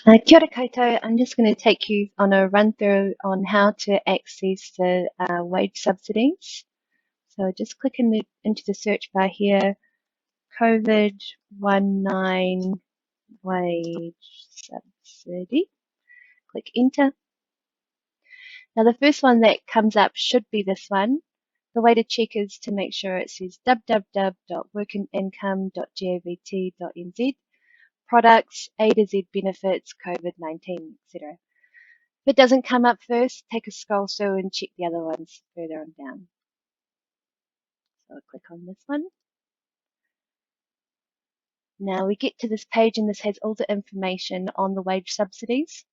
Kia ora koutou. I'm just going to take you on a run through on how to access the wage subsidies. So just click into the search bar here, COVID-19 wage subsidy. Click enter. Now the first one that comes up should be this one. The way to check is to make sure it says www.workingincome.govt.nz, products, A to Z benefits, COVID-19, etc. If it doesn't come up first, take a scroll through and check the other ones further on down. So I'll click on this one. Now we get to this page and this has all the information on the wage subsidies.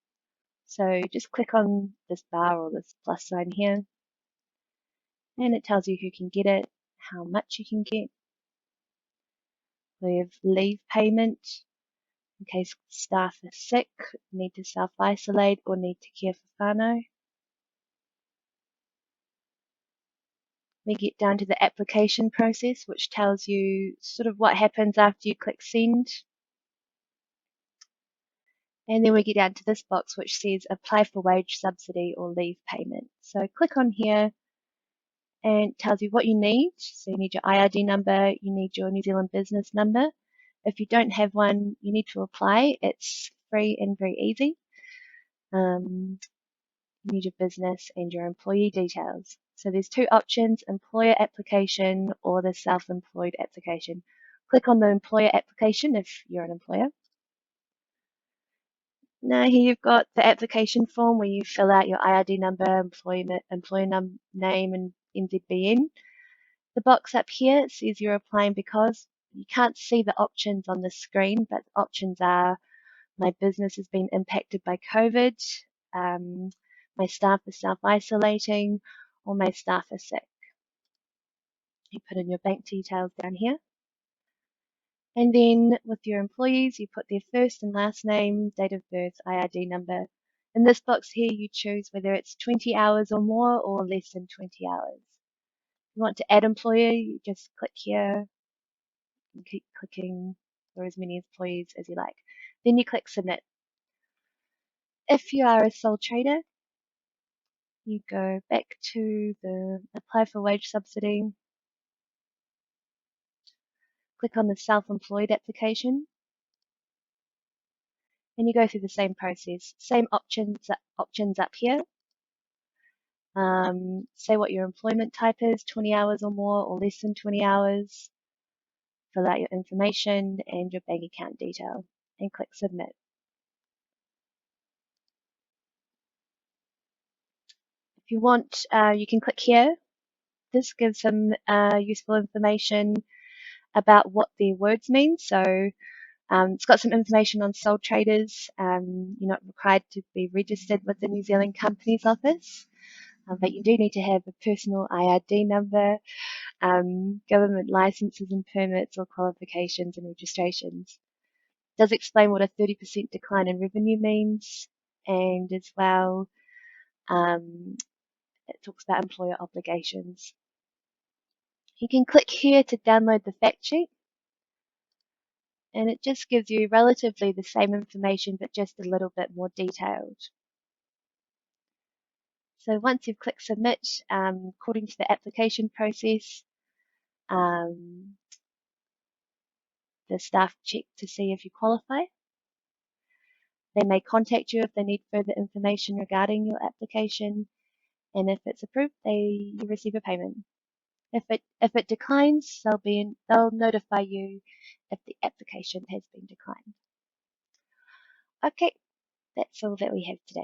So just click on this bar or this plus sign here and it tells you who can get it, how much you can get. We have leave payment in case staff are sick, need to self-isolate or need to care for whānau. We get down to the application process, which tells you sort of what happens after you click send. And then we get down to this box which says apply for wage subsidy or leave payment. So click on here and it tells you what you need. So you need your IRD number, you need your New Zealand business number. If you don't have one, you need to apply. It's free and very easy. You need your business and your employee details. So there's two options, employer application or the self-employed application. Click on the employer application if you're an employer. Now here you've got the application form where you fill out your IRD number, employer name and NZBN. The box up here says you're applying because you can't see the options on the screen, but the options are my business has been impacted by COVID, my staff is self-isolating, or my staff are sick. You put in your bank details down here. And then with your employees, you put their first and last name, date of birth, IRD number. In this box here, you choose whether it's 20 hours or more or less than 20 hours. If you want to add employer, you just click here and keep clicking for as many employees as you like. Then you click submit. If you are a sole trader, you go back to the apply for wage subsidy, click on the self-employed application, and you go through the same process. Same options up here. Say what your employment type is, 20 hours or more or less than 20 hours. Fill out your information and your bank account detail and click submit. If you want, you can click here. This gives some useful information about what their words mean. So it's got some information on sole traders. You're not required to be registered with the New Zealand Companies Office, but you do need to have a personal IRD number, government licenses and permits or qualifications and registrations. It does explain what a 30% decline in revenue means, and as well, it talks about employer obligations. You can click here to download the fact sheet, and it just gives you relatively the same information but just a little bit more detailed. So once you've clicked submit, according to the application process, the staff check to see if you qualify. They may contact you if they need further information regarding your application, and if it's approved, you receive a payment. If it declines, they'll notify you if the application has been declined. Okay, that's all that we have today.